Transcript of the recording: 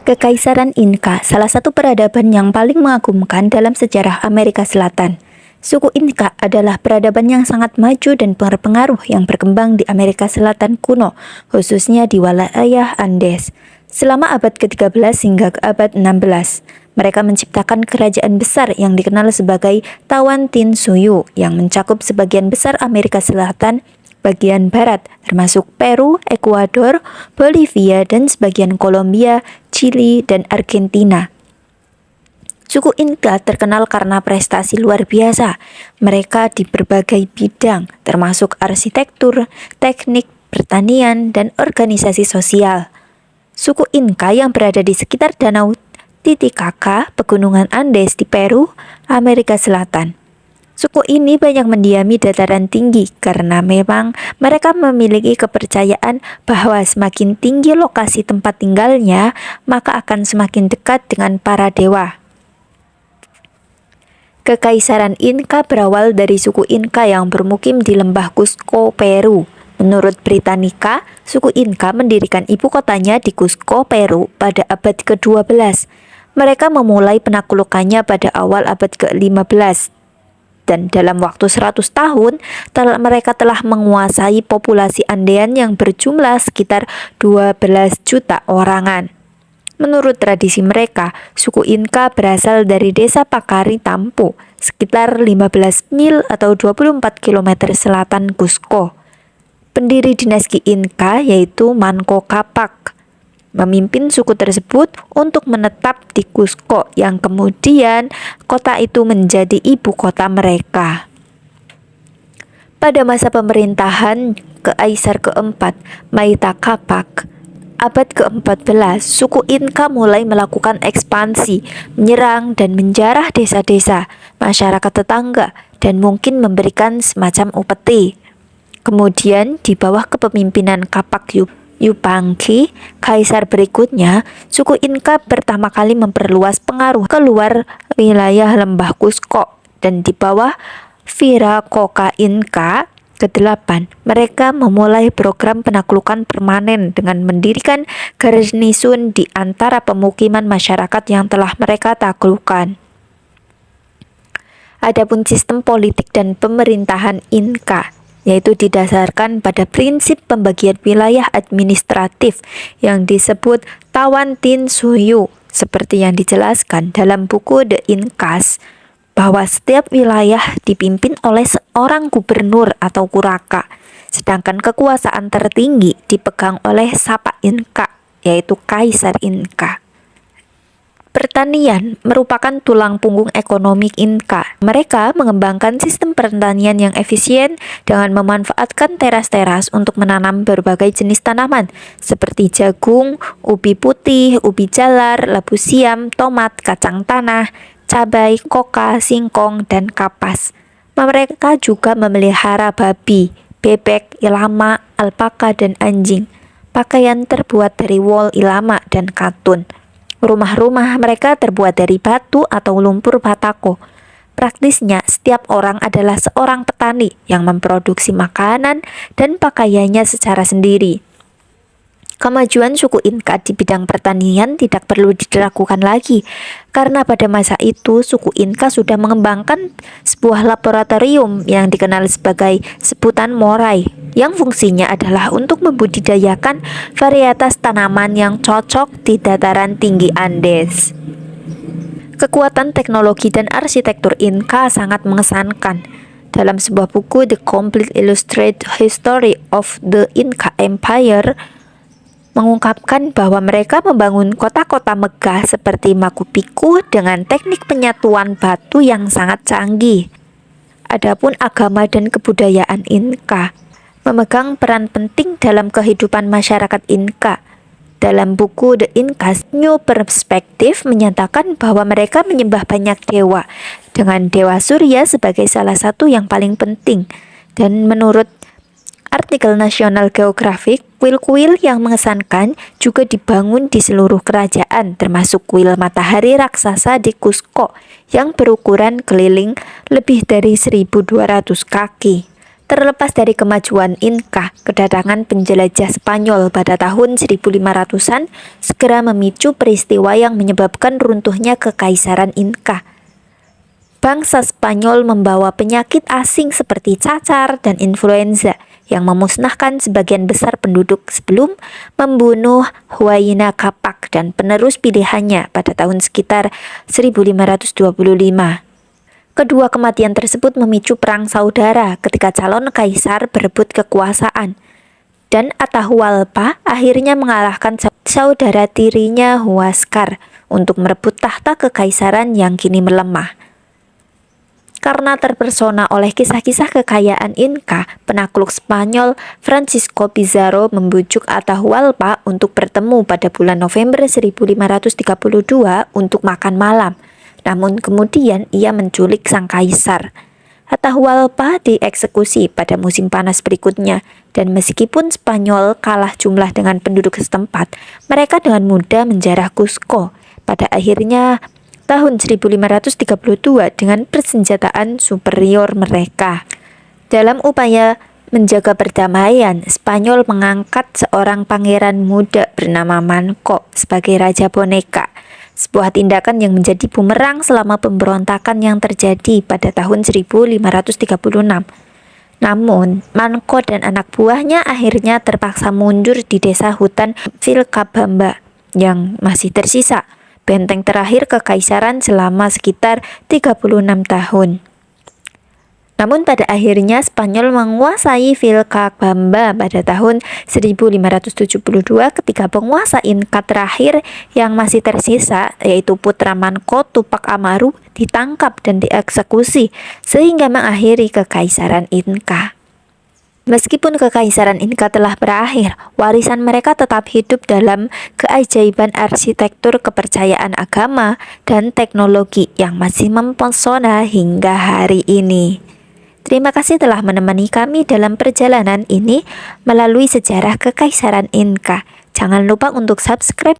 Kekaisaran Inka, salah satu peradaban yang paling mengagumkan dalam sejarah Amerika Selatan. Suku Inka adalah peradaban yang sangat maju dan berpengaruh yang berkembang di Amerika Selatan kuno, khususnya di wilayah Andes. Selama abad ke-13 hingga ke abad 16, mereka menciptakan kerajaan besar yang dikenal sebagai Tawantinsuyu yang mencakup sebagian besar Amerika Selatan bagian barat, termasuk Peru, Ekuador, Bolivia, dan sebagian Kolombia, Chili, dan Argentina. Suku Inka terkenal karena prestasi luar biasa mereka di berbagai bidang, termasuk arsitektur, teknik, pertanian, dan organisasi sosial. Suku Inka yang berada di sekitar Danau Titicaca, Pegunungan Andes di Peru, Amerika Selatan. Suku ini banyak mendiami dataran tinggi karena memang mereka memiliki kepercayaan bahwa semakin tinggi lokasi tempat tinggalnya, maka akan semakin dekat dengan para dewa. Kekaisaran Inka berawal dari suku Inka yang bermukim di lembah Cusco, Peru. Menurut Britannica, suku Inka mendirikan ibu kotanya di Cusco, Peru pada abad ke-12. Mereka memulai penaklukannya pada awal abad ke-15. Dan dalam waktu 100 tahun, mereka telah menguasai populasi Andean yang berjumlah sekitar 12 juta orangan. Menurut tradisi mereka, suku Inka berasal dari desa Pakari Tampu, sekitar 15 mil atau 24 km selatan Cusco. Pendiri dinasti Inka yaitu Manco Capac memimpin suku tersebut untuk menetap di Cusco yang kemudian kota itu menjadi ibu kota mereka. Pada masa pemerintahan Kaisar keempat, Manco Capac, abad ke-14, suku Inka mulai melakukan ekspansi, menyerang dan menjarah desa-desa, masyarakat tetangga, dan mungkin memberikan semacam upeti. Kemudian di bawah kepemimpinan Capac Yupanqui, kaisar berikutnya, suku Inka pertama kali memperluas pengaruh keluar wilayah lembah Cusco, dan di bawah Viracocha Inca ke-8, mereka memulai program penaklukan permanen dengan mendirikan garnison di antara pemukiman masyarakat yang telah mereka taklukkan. Adapun sistem politik dan pemerintahan Inka yaitu didasarkan pada prinsip pembagian wilayah administratif yang disebut Tawantinsuyu, seperti yang dijelaskan dalam buku The Incas, bahwa setiap wilayah dipimpin oleh seorang gubernur atau kuraka, sedangkan kekuasaan tertinggi dipegang oleh Sapa Inka, yaitu Kaisar Inka. Pertanian merupakan tulang punggung ekonomi Inka. Mereka mengembangkan sistem pertanian yang efisien dengan memanfaatkan teras-teras untuk menanam berbagai jenis tanaman seperti jagung, ubi putih, ubi jalar, labu siam, tomat, kacang tanah, cabai, koka, singkong, dan kapas. Mereka juga memelihara babi, bebek, ilama, alpaka, dan anjing. Pakaian terbuat dari wol ilama dan katun. Rumah-rumah mereka terbuat dari batu atau lumpur batako. Praktisnya, setiap orang adalah seorang petani yang memproduksi makanan dan pakaiannya secara sendiri. Kemajuan suku Inka di bidang pertanian tidak perlu dilakukan lagi, karena pada masa itu suku Inka sudah mengembangkan sebuah laboratorium yang dikenal sebagai sebutan Morai, yang fungsinya adalah untuk membudidayakan varietas tanaman yang cocok di dataran tinggi Andes. Kekuatan teknologi dan arsitektur Inka sangat mengesankan. Dalam sebuah buku The Complete Illustrated History of the Inca Empire, mengungkapkan bahwa mereka membangun kota-kota megah seperti Machu Picchu dengan teknik penyatuan batu yang sangat canggih. Adapun agama dan kebudayaan Inka memegang peran penting dalam kehidupan masyarakat Inka. Dalam buku The Incas New Perspective menyatakan bahwa mereka menyembah banyak dewa, dengan dewa Surya sebagai salah satu yang paling penting. Dan menurut artikel National Geographic, kuil-kuil yang mengesankan juga dibangun di seluruh kerajaan, termasuk kuil matahari raksasa di Cusco yang berukuran keliling lebih dari 1.200 kaki. Terlepas dari kemajuan Inka, kedatangan penjelajah Spanyol pada tahun 1500-an segera memicu peristiwa yang menyebabkan runtuhnya kekaisaran Inka. Bangsa Spanyol membawa penyakit asing seperti cacar dan influenza yang memusnahkan sebagian besar penduduk sebelum membunuh Huayna Capac dan penerus pilihannya pada tahun sekitar 1525. Kedua kematian tersebut memicu perang saudara ketika calon kaisar berebut kekuasaan, dan Atahualpa akhirnya mengalahkan saudara tirinya Huascar untuk merebut tahta kekaisaran yang kini melemah. Karena terpesona oleh kisah-kisah kekayaan Inka, penakluk Spanyol Francisco Pizarro membujuk Atahualpa untuk bertemu pada bulan November 1532 untuk makan malam. Namun kemudian ia menculik sang kaisar. Atahualpa dieksekusi pada musim panas berikutnya, dan meskipun Spanyol kalah jumlah dengan penduduk setempat, mereka dengan mudah menjarah Cusco. Pada akhirnya tahun 1532 dengan persenjataan superior mereka. Dalam upaya menjaga perdamaian, Spanyol mengangkat seorang pangeran muda bernama Manco sebagai Raja Boneka. Sebuah tindakan yang menjadi bumerang selama pemberontakan yang terjadi pada tahun 1536. Namun, Manco dan anak buahnya akhirnya terpaksa mundur di desa hutan Vilcabamba yang masih tersisa, benteng terakhir kekaisaran selama sekitar 36 tahun. Namun pada akhirnya Spanyol menguasai Vilcabamba pada tahun 1572 ketika penguasa Inka terakhir yang masih tersisa, yaitu putra Manco Tupac Amaru, ditangkap dan dieksekusi sehingga mengakhiri kekaisaran Inka. Meskipun kekaisaran Inka telah berakhir, warisan mereka tetap hidup dalam keajaiban arsitektur, kepercayaan agama, dan teknologi yang masih mempesona hingga hari ini. Terima kasih telah menemani kami dalam perjalanan ini melalui sejarah kekaisaran Inka. Jangan lupa untuk subscribe